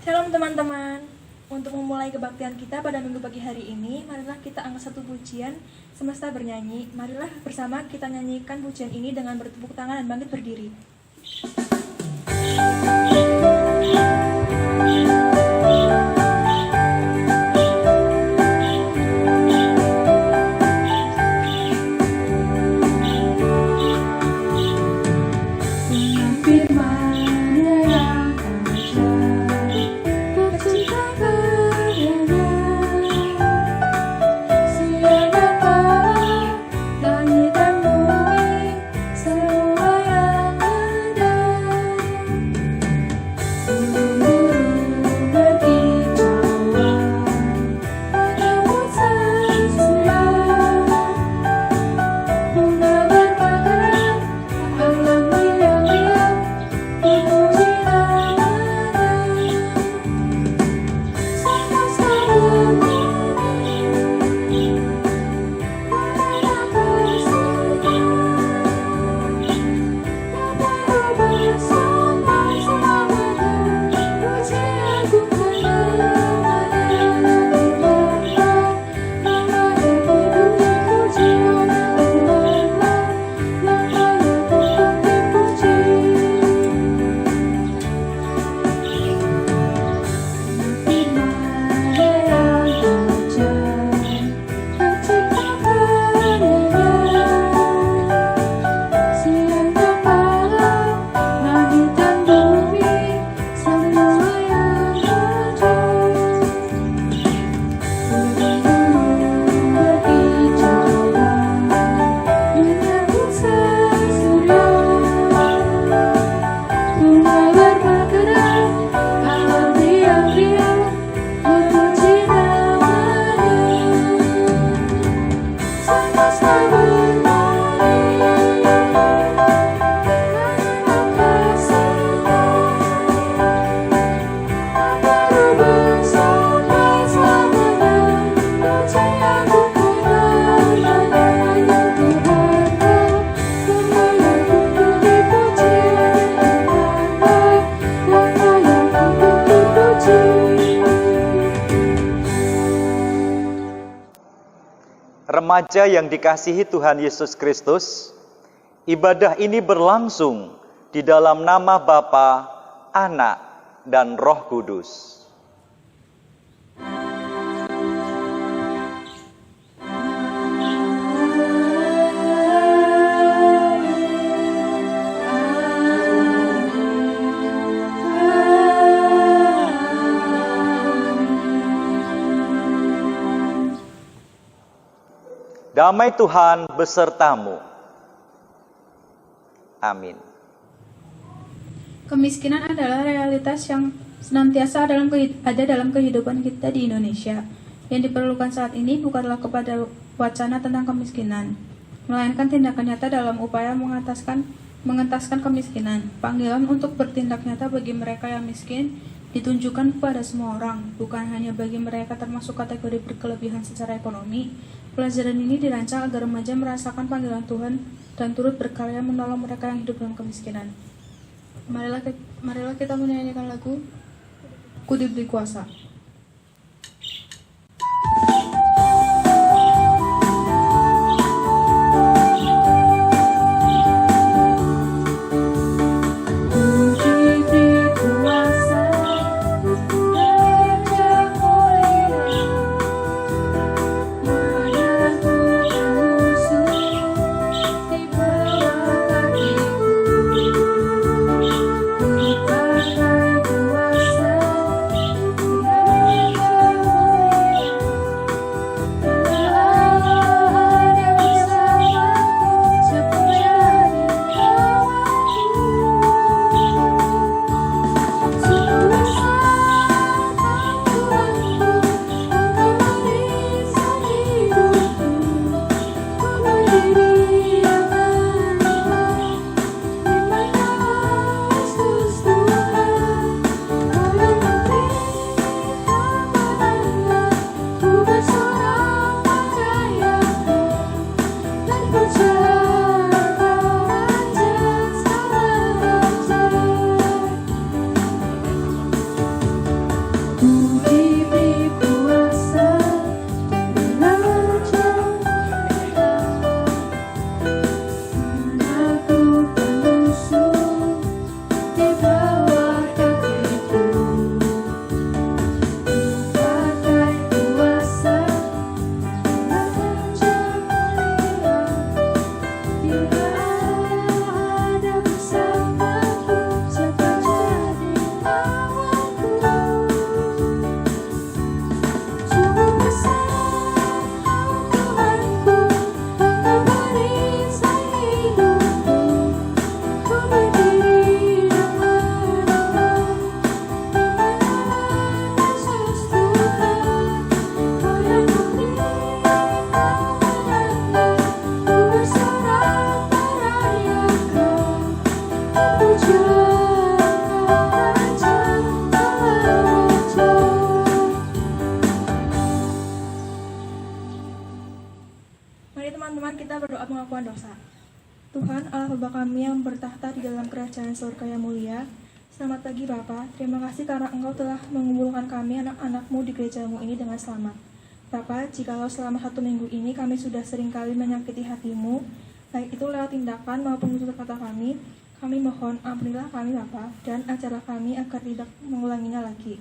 Shalom teman-teman. Untuk memulai kebaktian kita pada minggu pagi hari ini, marilah kita angkat satu pujian semesta bernyanyi. Marilah bersama kita nyanyikan pujian ini dengan bertepuk tangan dan bangkit berdiri. Remaja yang dikasihi Tuhan Yesus Kristus, ibadah ini berlangsung di dalam nama Bapa, Anak, dan Roh Kudus. Damai Tuhan besertamu. Amin. Kemiskinan adalah realitas yang senantiasa ada dalam kehidupan kita di Indonesia. Yang diperlukan saat ini bukanlah kepada wacana tentang kemiskinan, melainkan tindakan nyata dalam upaya mengentaskan kemiskinan. Panggilan untuk bertindak nyata bagi mereka yang miskin ditunjukkan kepada semua orang, bukan hanya bagi mereka termasuk kategori berkelebihan secara ekonomi. Pelajaran ini dirancang agar remaja merasakan panggilan Tuhan dan turut berkarya menolong mereka yang hidup dalam kemiskinan. Marilah kita menyanyikan lagu Ku Diberi Kuasa. Kuasa berdosa. Tuhan Allah Bapa kami yang bertahta di dalam kerajaan surga yang mulia, selamat pagi Bapa. Terima kasih karena Engkau telah mengumpulkan kami anak-anak-Mu di gereja-Mu ini dengan selamat. Bapa, jikalau selama 1 minggu ini kami sudah seringkali menyakiti hati-Mu, baik itu lewat tindakan maupun tutur kata kami mohon ampunilah kami Bapa, dan ajarlah kami agar tidak mengulanginya lagi.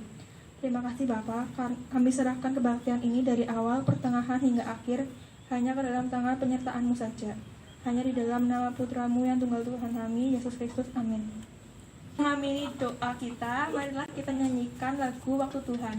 Terima kasih Bapa, kami serahkan kebaktian ini dari awal, pertengahan hingga akhir, hanya ke dalam tangan penyertaan-Mu saja. Hanya di dalam nama Putra-Mu yang tunggal Tuhan kami, Yesus Kristus. Amin. Mengamini doa kita, marilah kita nyanyikan lagu Waktu Tuhan.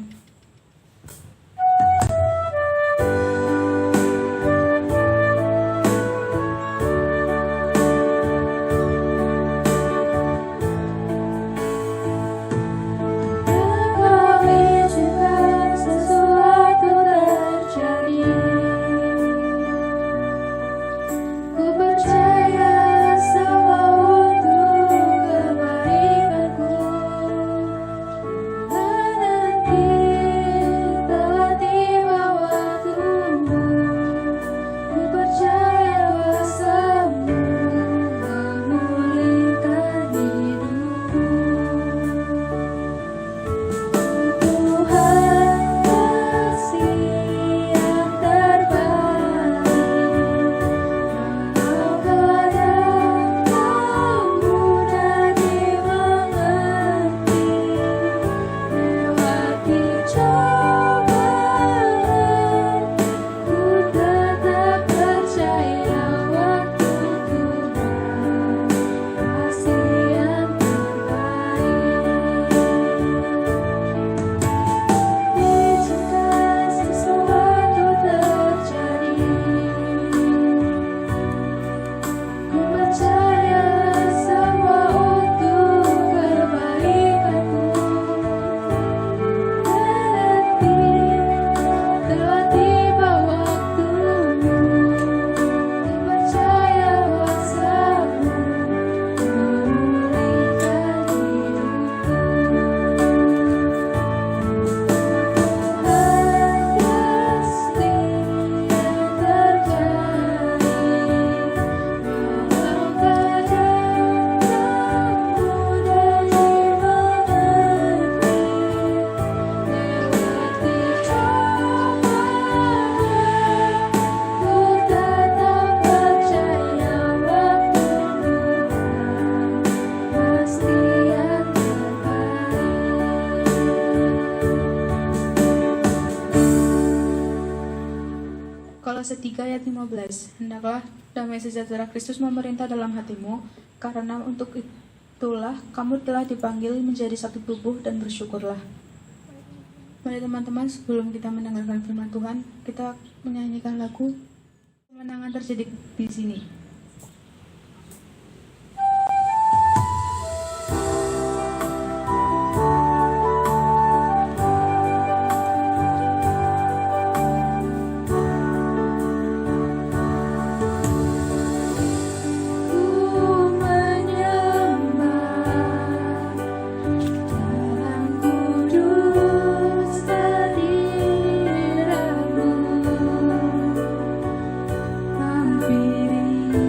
Kolose 3 ayat 15. Hendaklah damai sejahtera Kristus memerintah dalam hatimu, karena untuk itulah kamu telah dipanggil menjadi satu tubuh, dan bersyukurlah. Mari teman-teman, sebelum kita mendengarkan firman Tuhan, kita menyanyikan lagu Kemenangan Terjadi di Sini. Hampiri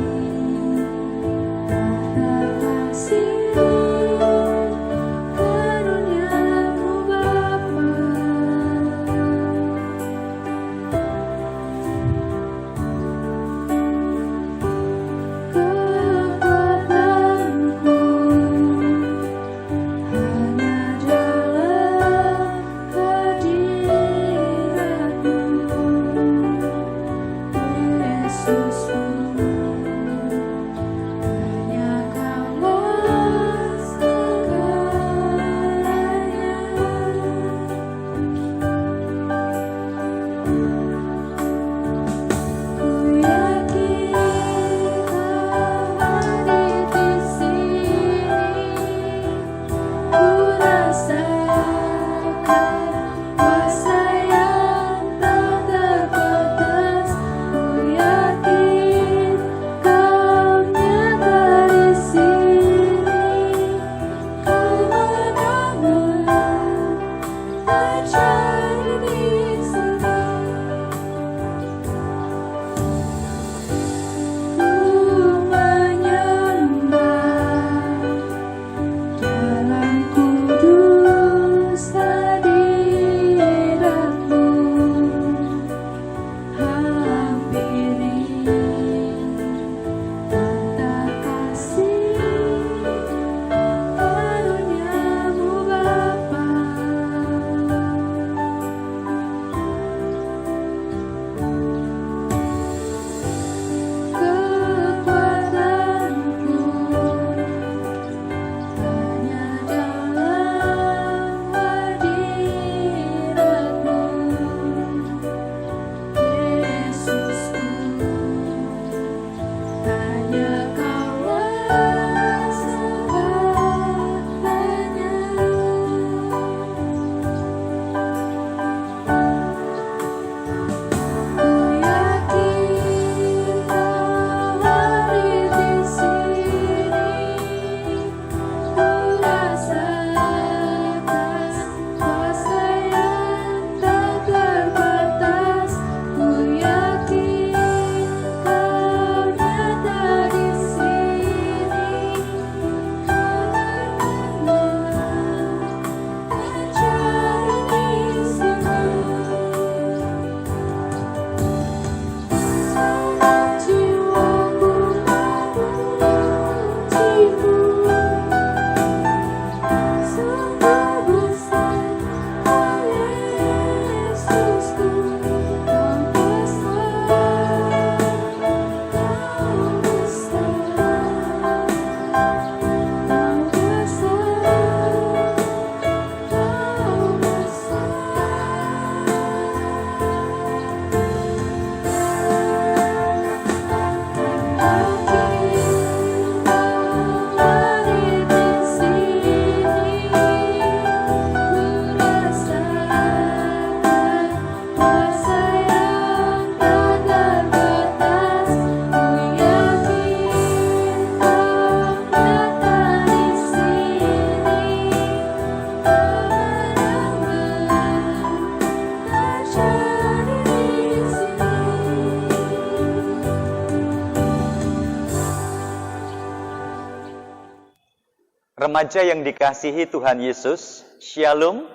Remaja yang dikasihi Tuhan Yesus, Shalom.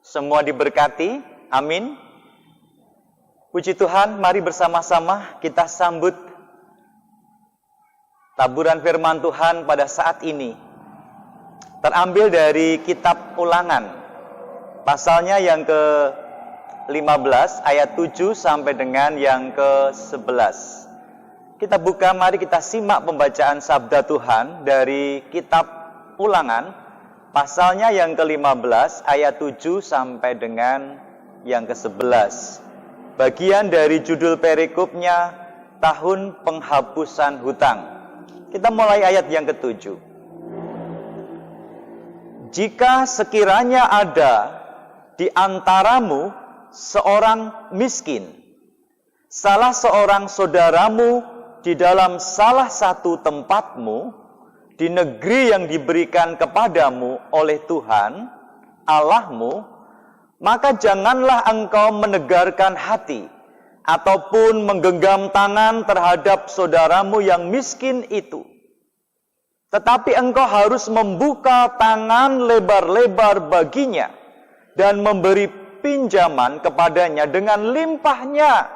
Semua diberkati, amin. Puji Tuhan, mari bersama-sama kita sambut taburan firman Tuhan pada saat ini. Terambil dari kitab Ulangan, pasalnya yang ke-15, ayat 7 sampai dengan yang ke-11. Kita buka, mari kita simak pembacaan sabda Tuhan dari kitab Ulangan, pasalnya yang ke-15, ayat 7 sampai dengan yang ke-11. Bagian dari judul perikopnya, Tahun Penghapusan Hutang. Kita mulai ayat yang ke-7. Jika sekiranya ada di antaramu seorang miskin, salah seorang saudaramu di dalam salah satu tempatmu, di negeri yang diberikan kepadamu oleh Tuhan, Allahmu, maka janganlah engkau menegarkan hati, ataupun menggenggam tangan terhadap saudaramu yang miskin itu. Tetapi engkau harus membuka tangan lebar-lebar baginya, dan memberi pinjaman kepadanya dengan limpahnya,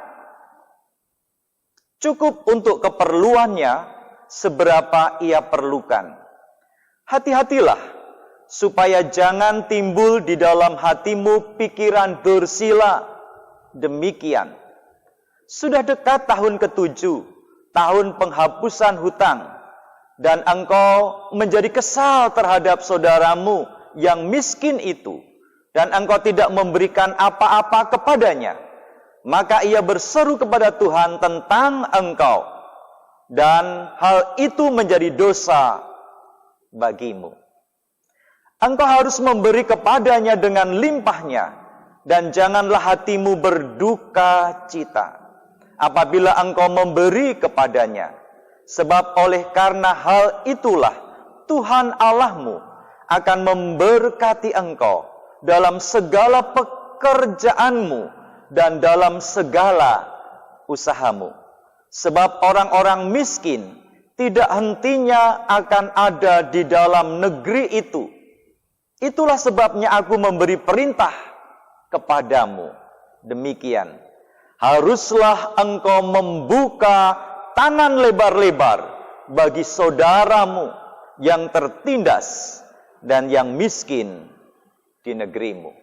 cukup untuk keperluannya seberapa ia perlukan. Hati-hatilah, supaya jangan timbul di dalam hatimu pikiran dursila demikian. Sudah dekat tahun ke-7, tahun penghapusan hutang, dan engkau menjadi kesal terhadap saudaramu yang miskin itu, dan engkau tidak memberikan apa-apa kepadanya. Maka ia berseru kepada Tuhan tentang engkau, dan hal itu menjadi dosa bagimu. Engkau harus memberi kepadanya dengan limpahnya, dan janganlah hatimu berduka cita apabila engkau memberi kepadanya. Sebab oleh karena hal itulah Tuhan Allahmu akan memberkati engkau dalam segala pekerjaanmu dan dalam segala usahamu. Sebab orang-orang miskin tidak hentinya akan ada di dalam negeri itu. Itulah sebabnya aku memberi perintah kepadamu. Demikian, haruslah engkau membuka tangan lebar-lebar bagi saudaramu yang tertindas dan yang miskin di negerimu.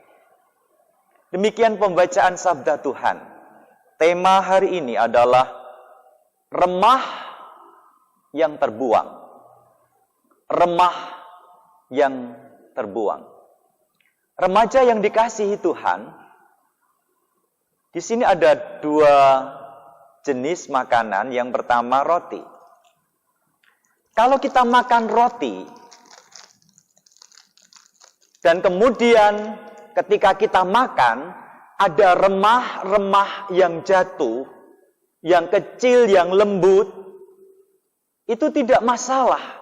Demikian pembacaan sabda Tuhan. Tema hari ini adalah remah yang terbuang. Remah yang terbuang. Remaja yang dikasihi Tuhan, di sini ada dua jenis makanan. Yang pertama roti. Kalau kita makan roti, dan kemudian ketika kita makan, ada remah-remah yang jatuh, yang kecil, yang lembut, itu tidak masalah.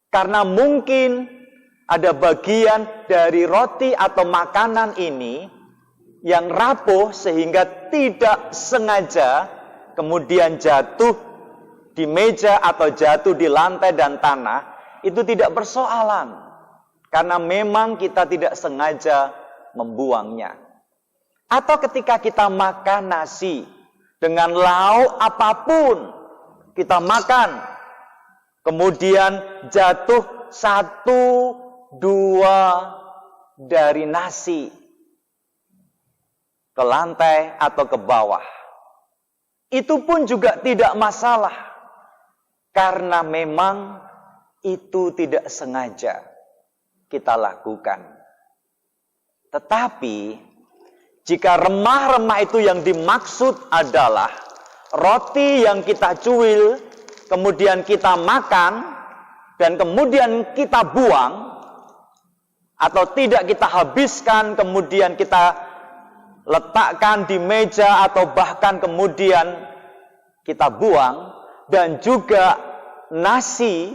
Karena mungkin ada bagian dari roti atau makanan ini yang rapuh sehingga tidak sengaja kemudian jatuh di meja atau jatuh di lantai dan tanah. Itu tidak persoalan. Karena memang kita tidak sengaja membuangnya. Atau ketika kita makan nasi dengan lauk apapun, kita makan, kemudian jatuh 1-2 dari nasi ke lantai atau ke bawah. Itu pun juga tidak masalah, karena memang itu tidak sengaja kita lakukan. Tetapi, jika remah-remah itu yang dimaksud adalah roti yang kita cuil, kemudian kita makan, dan kemudian kita buang, atau tidak kita habiskan, kemudian kita letakkan di meja, atau bahkan kemudian kita buang, dan juga nasi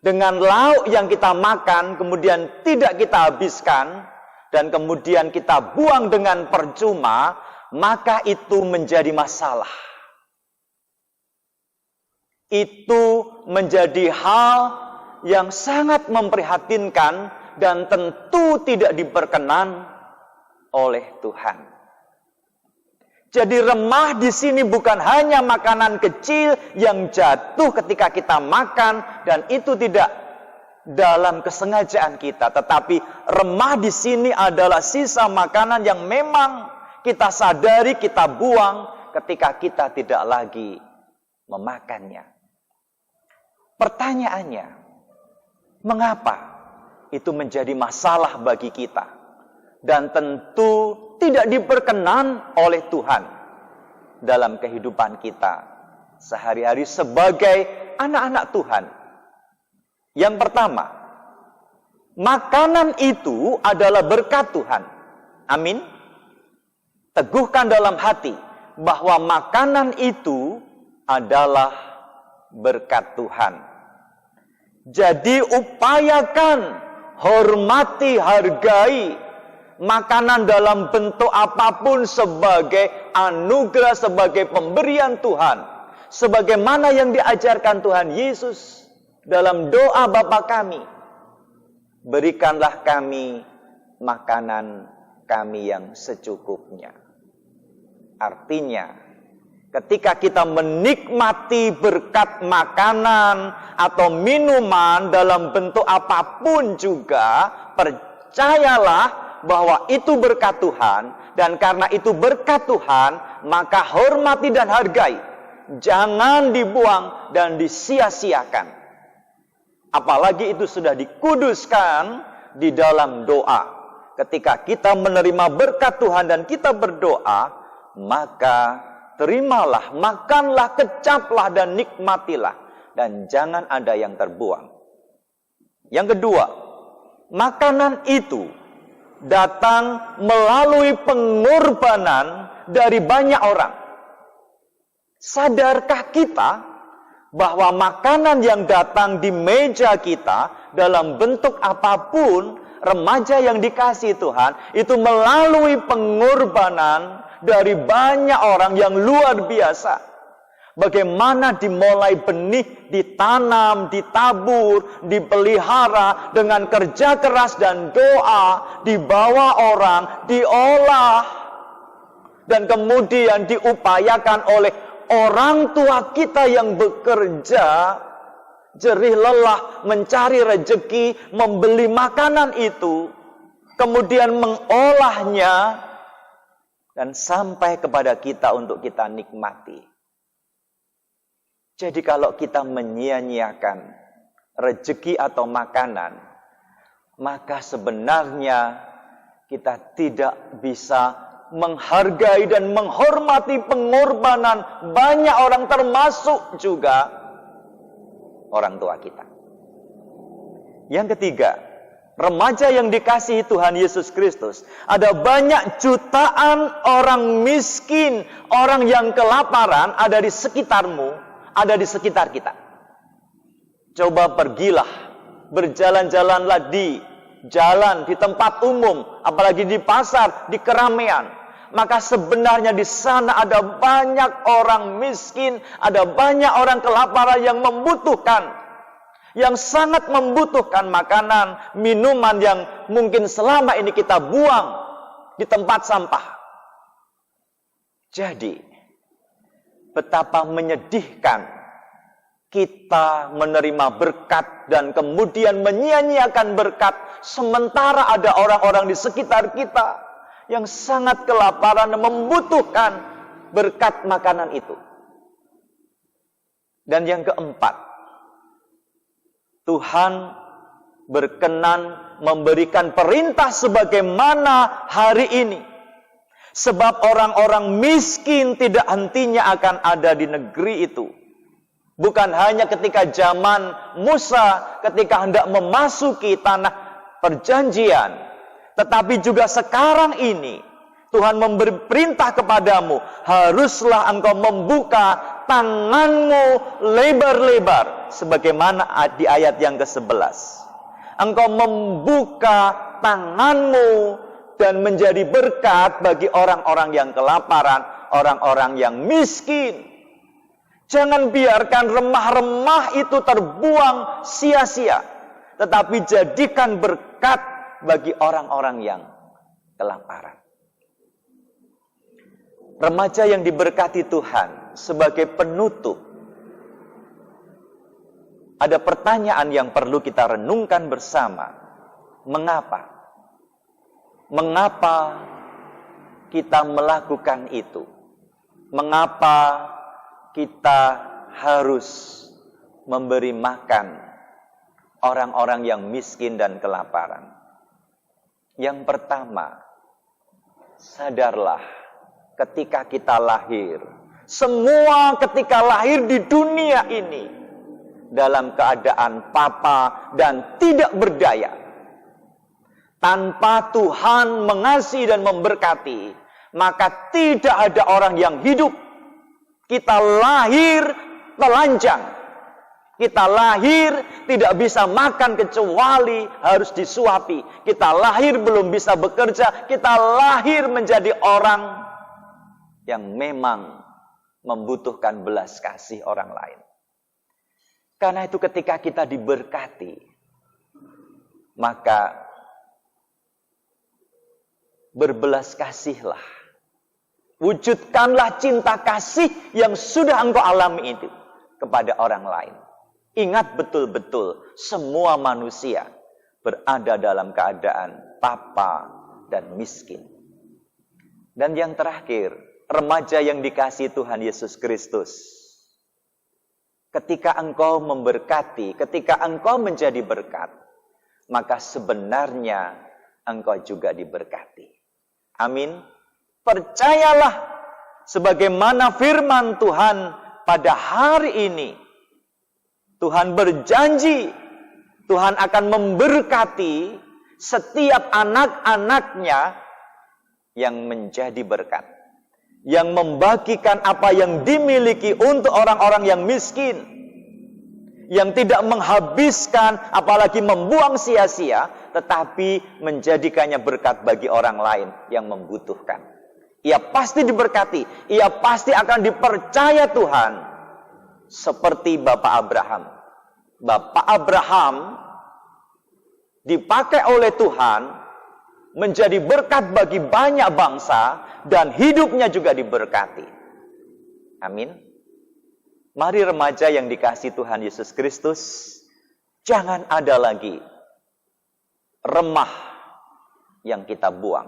dengan lauk yang kita makan, kemudian tidak kita habiskan, dan kemudian kita buang dengan percuma, maka itu menjadi masalah. Itu menjadi hal yang sangat memprihatinkan dan tentu tidak diperkenan oleh Tuhan. Jadi remah di sini bukan hanya makanan kecil yang jatuh ketika kita makan dan itu tidak dalam kesengajaan kita, tetapi remah di sini adalah sisa makanan yang memang kita sadari kita buang ketika kita tidak lagi memakannya. Pertanyaannya, mengapa itu menjadi masalah bagi kita dan tentu tidak diperkenan oleh Tuhan dalam kehidupan kita sehari-hari sebagai anak-anak Tuhan? Yang pertama, makanan itu adalah berkat Tuhan. Amin. Teguhkan dalam hati bahwa makanan itu adalah berkat Tuhan. Jadi upayakan, hormati, hargai makanan dalam bentuk apapun sebagai anugerah, sebagai pemberian Tuhan. Sebagaimana yang diajarkan Tuhan Yesus dalam doa Bapa kami. Berikanlah kami makanan kami yang secukupnya. Artinya, ketika kita menikmati berkat makanan atau minuman dalam bentuk apapun juga, percayalah bahwa itu berkat Tuhan, dan karena itu berkat Tuhan, maka hormati dan hargai. Jangan dibuang dan disia-siakan. Apalagi itu sudah dikuduskan di dalam doa. Ketika kita menerima berkat Tuhan dan kita berdoa, maka terimalah, makanlah, kecaplah dan nikmatilah. Dan jangan ada yang terbuang. Yang kedua, makanan itu datang melalui pengorbanan dari banyak orang. Sadarkah kita bahwa makanan yang datang di meja kita dalam bentuk apapun, remaja yang dikasihi Tuhan, itu melalui pengorbanan dari banyak orang yang luar biasa. Bagaimana dimulai benih, ditanam, ditabur, dipelihara dengan kerja keras dan doa, dibawa orang, diolah, dan kemudian diupayakan oleh orang tua kita yang bekerja, jerih lelah, mencari rejeki, membeli makanan itu, kemudian mengolahnya, dan sampai kepada kita untuk kita nikmati. Jadi kalau kita menyia-nyiakan rejeki atau makanan, maka sebenarnya kita tidak bisa menghargai dan menghormati pengorbanan banyak orang, termasuk juga orang tua kita. Yang ketiga, remaja yang dikasihi Tuhan Yesus Kristus, ada banyak jutaan orang miskin, orang yang kelaparan ada di sekitarmu, ada di sekitar kita. Coba pergilah, berjalan-jalanlah di jalan, di tempat umum, apalagi di pasar, di keramaian. Maka sebenarnya di sana ada banyak orang miskin, ada banyak orang kelaparan yang membutuhkan, yang sangat membutuhkan makanan, minuman yang mungkin selama ini kita buang di tempat sampah. Jadi, betapa menyedihkan kita menerima berkat dan kemudian menyia-nyiakan berkat, sementara ada orang-orang di sekitar kita yang sangat kelaparan dan membutuhkan berkat makanan itu. Dan yang keempat, Tuhan berkenan memberikan perintah sebagaimana hari ini. Sebab orang-orang miskin tidak hentinya akan ada di negeri itu. Bukan hanya ketika zaman Musa, ketika hendak memasuki tanah perjanjian. Tetapi juga sekarang ini, Tuhan memberi perintah kepadamu, haruslah engkau membuka tanganmu lebar-lebar. Sebagaimana di ayat yang ke-11. Engkau membuka tanganmu dan menjadi berkat bagi orang-orang yang kelaparan, orang-orang yang miskin. Jangan biarkan remah-remah itu terbuang sia-sia. tetapi jadikan berkat bagi orang-orang yang kelaparan. Remaja yang diberkati Tuhan sebagai penutup. Ada pertanyaan yang perlu kita renungkan bersama. Mengapa? Mengapa kita melakukan itu? Mengapa kita harus memberi makan orang-orang yang miskin dan kelaparan? Yang pertama, sadarlah ketika kita lahir, semua ketika lahir di dunia ini dalam keadaan papa dan tidak berdaya. Tanpa Tuhan mengasihi dan memberkati, maka tidak ada orang yang hidup. Kita lahir telanjang. Kita lahir tidak bisa makan kecuali harus disuapi. Kita lahir belum bisa bekerja. Kita lahir menjadi orang yang memang membutuhkan belas kasih orang lain. Karena itu ketika kita diberkati, maka berbelas kasihlah. Wujudkanlah cinta kasih yang sudah engkau alami itu kepada orang lain. Ingat betul-betul semua manusia berada dalam keadaan papa dan miskin. Dan yang terakhir, remaja yang dikasihi Tuhan Yesus Kristus. Ketika engkau memberkati, ketika engkau menjadi berkat, maka sebenarnya engkau juga diberkati. Amin. Percayalah sebagaimana firman Tuhan pada hari ini. Tuhan berjanji, Tuhan akan memberkati setiap anak-anaknya yang menjadi berkat. Yang membagikan apa yang dimiliki untuk orang-orang yang miskin. Yang tidak menghabiskan, apalagi membuang sia-sia, tetapi menjadikannya berkat bagi orang lain yang membutuhkan. Ia pasti diberkati, ia pasti akan dipercaya Tuhan. Seperti Bapak Abraham. Bapak Abraham dipakai oleh Tuhan menjadi berkat bagi banyak bangsa dan hidupnya juga diberkati. Amin. Mari remaja yang dikasihi Tuhan Yesus Kristus, jangan ada lagi remah yang kita buang.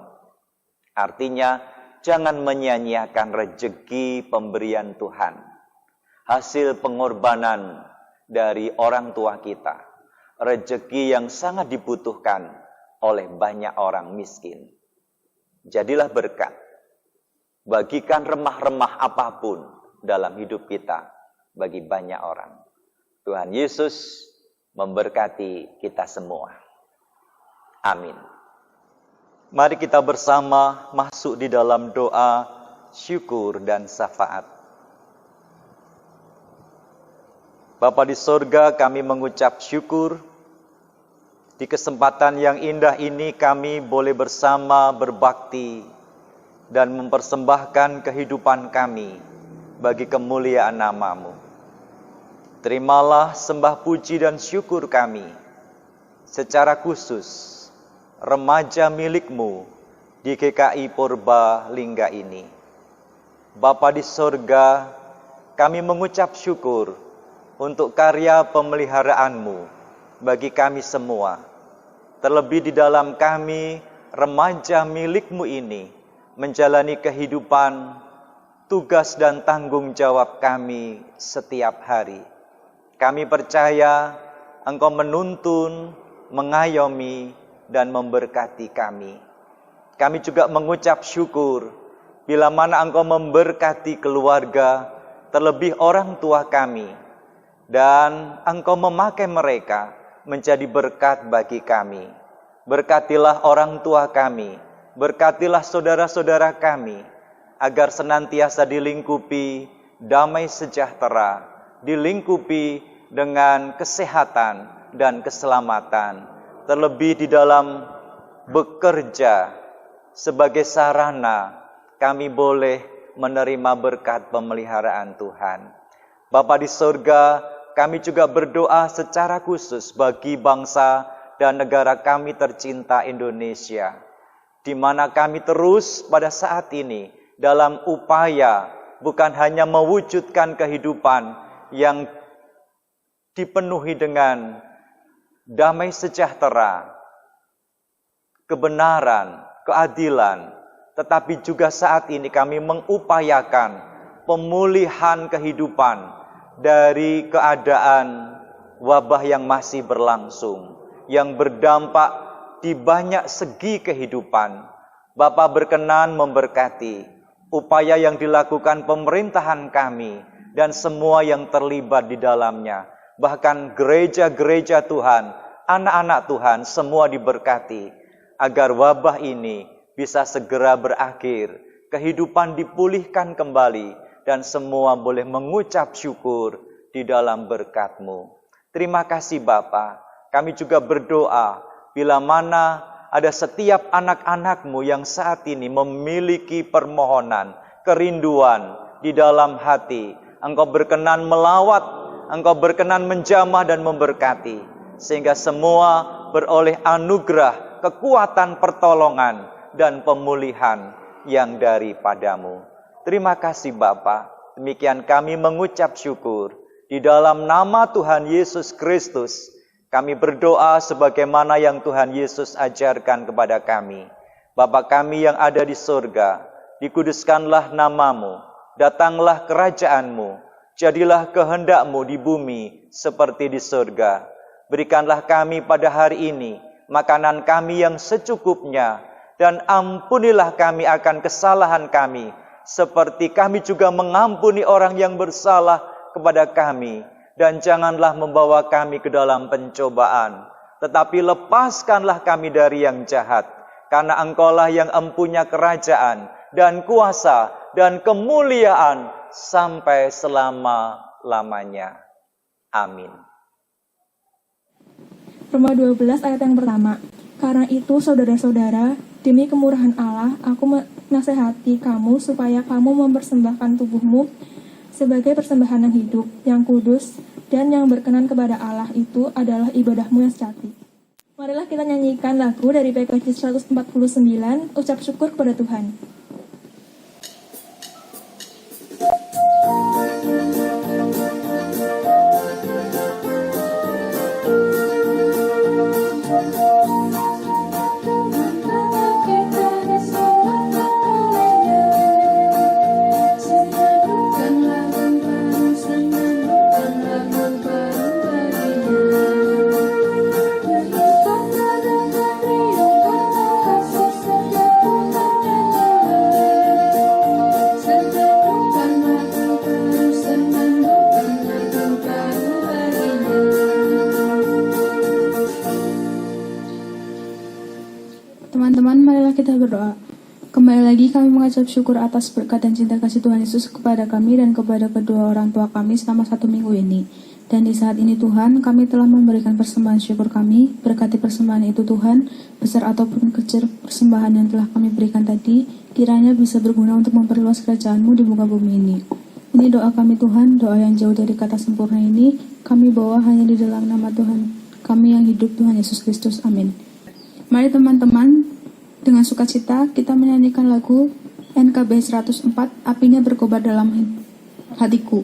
Artinya, jangan menyia-nyiakan rejeki pemberian Tuhan. Hasil pengorbanan dari orang tua kita. Rejeki yang sangat dibutuhkan oleh banyak orang miskin. Jadilah berkat. Bagikan remah-remah apapun dalam hidup kita bagi banyak orang. Tuhan Yesus memberkati kita semua. Amin. Mari kita bersama masuk di dalam doa syukur dan syafaat. Bapa di sorga, kami mengucap syukur. Di kesempatan yang indah ini kami boleh bersama berbakti dan mempersembahkan kehidupan kami bagi kemuliaan nama-Mu. Terimalah sembah puji dan syukur kami secara khusus remaja milik-Mu di GKI Purbalingga ini. Bapa di sorga, kami mengucap syukur untuk karya pemeliharaan-Mu bagi kami semua. Terlebih di dalam kami, remaja milik-Mu ini, menjalani kehidupan, tugas dan tanggung jawab kami setiap hari. Kami percaya Engkau menuntun, mengayomi, dan memberkati kami. Kami juga mengucap syukur, bila mana Engkau memberkati keluarga, terlebih orang tua kami, dan Engkau memakai mereka menjadi berkat bagi kami. Berkatilah orang tua kami, berkatilah saudara-saudara kami, agar senantiasa dilingkupi damai sejahtera, dilingkupi dengan kesehatan dan keselamatan, terlebih di dalam bekerja sebagai sarana kami boleh menerima berkat pemeliharaan Tuhan. Bapa di surga, kami juga berdoa secara khusus bagi bangsa dan negara kami tercinta Indonesia, di mana kami terus pada saat ini dalam upaya bukan hanya mewujudkan kehidupan yang dipenuhi dengan damai sejahtera, kebenaran, keadilan, tetapi juga saat ini kami mengupayakan pemulihan kehidupan dari keadaan wabah yang masih berlangsung, yang berdampak di banyak segi kehidupan. Bapa berkenan memberkati upaya yang dilakukan pemerintahan kami dan semua yang terlibat di dalamnya. Bahkan gereja-gereja Tuhan, anak-anak Tuhan semua diberkati agar wabah ini bisa segera berakhir, kehidupan dipulihkan kembali, dan semua boleh mengucap syukur di dalam berkat-Mu. Terima kasih Bapa. Kami juga berdoa bila mana ada setiap anak-anak-Mu yang saat ini memiliki permohonan, kerinduan di dalam hati. Engkau berkenan melawat, Engkau berkenan menjamah dan memberkati, sehingga semua beroleh anugerah, kekuatan, pertolongan, dan pemulihan yang daripadamu. Terima kasih Bapa. Demikian kami mengucap syukur. Di dalam nama Tuhan Yesus Kristus, kami berdoa sebagaimana yang Tuhan Yesus ajarkan kepada kami. Bapa kami yang ada di surga, dikuduskanlah namamu, datanglah kerajaan-Mu, jadilah kehendak-Mu di bumi seperti di surga. Berikanlah kami pada hari ini makanan kami yang secukupnya, dan ampunilah kami akan kesalahan kami, seperti kami juga mengampuni orang yang bersalah kepada kami. Dan janganlah membawa kami ke dalam pencobaan, tetapi lepaskanlah kami dari yang jahat. Karena Engkaulah yang empunya kerajaan dan kuasa dan kemuliaan sampai selama-lamanya. Amin. Roma 12 ayat yang pertama. Karena itu saudara-saudara, demi kemurahan Allah, aku menasehati kamu supaya kamu mempersembahkan tubuhmu sebagai persembahan yang hidup, yang kudus, dan yang berkenan kepada Allah. Itu adalah ibadahmu yang sejati. Marilah kita nyanyikan lagu dari PKJ 149, Ucap Syukur kepada Tuhan. Teman-teman, marilah kita berdoa. Kembali lagi kami mengucap syukur atas berkat dan cinta kasih Tuhan Yesus kepada kami dan kepada kedua orang tua kami selama 1 minggu ini. Dan di saat ini Tuhan, kami telah memberikan persembahan syukur kami. Berkati persembahan itu Tuhan, besar ataupun kecil persembahan yang telah kami berikan tadi, kiranya bisa berguna untuk memperluas kerajaan-Mu di muka bumi ini. Ini doa kami Tuhan, doa yang jauh dari kata sempurna ini, kami bawa hanya di dalam nama Tuhan kami yang hidup, Tuhan Yesus Kristus. Amin. Mari teman-teman, dengan sukacita kita menyanyikan lagu NKB 104, Apinya Berkobar Dalam Hatiku.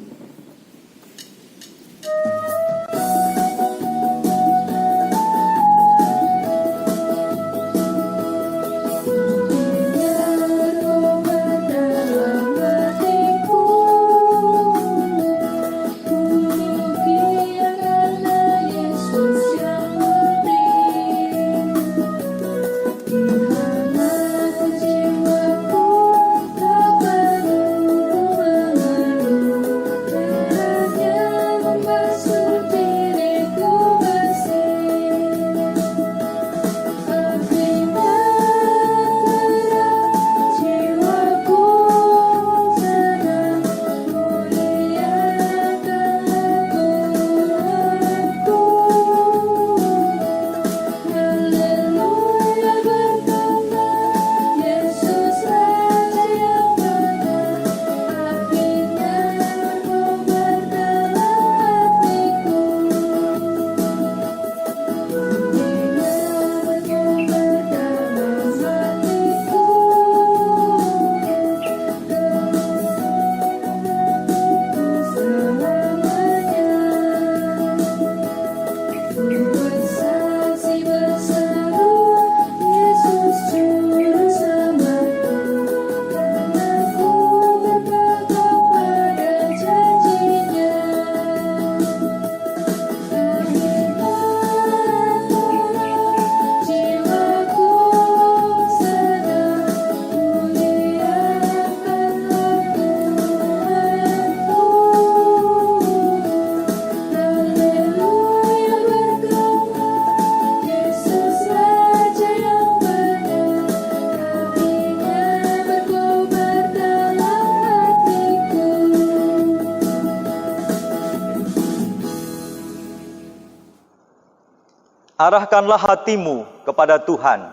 Arahkanlah hatimu kepada Tuhan.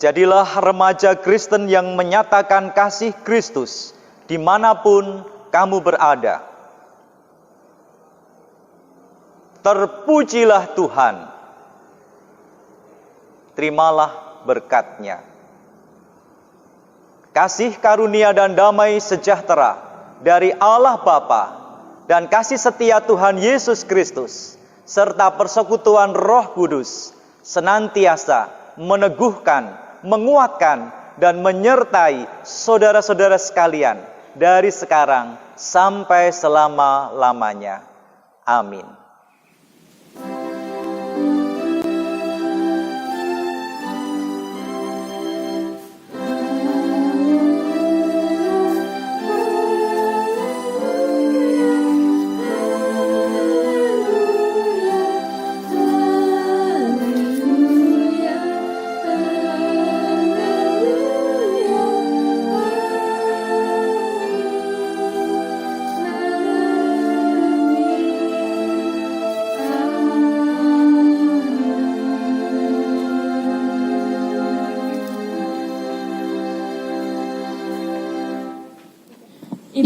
Jadilah remaja Kristen yang menyatakan kasih Kristus dimanapun kamu berada. Terpujilah Tuhan. Terimalah berkat-Nya. Kasih karunia dan damai sejahtera dari Allah Bapa dan kasih setia Tuhan Yesus Kristus serta persekutuan Roh Kudus senantiasa meneguhkan, menguatkan, dan menyertai saudara-saudara sekalian dari sekarang sampai selama-lamanya. Amin.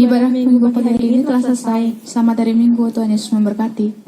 Ibadah Minggu pagi hari ini telah selesai. Selamat hari Minggu, Tuhan Yesus memberkati.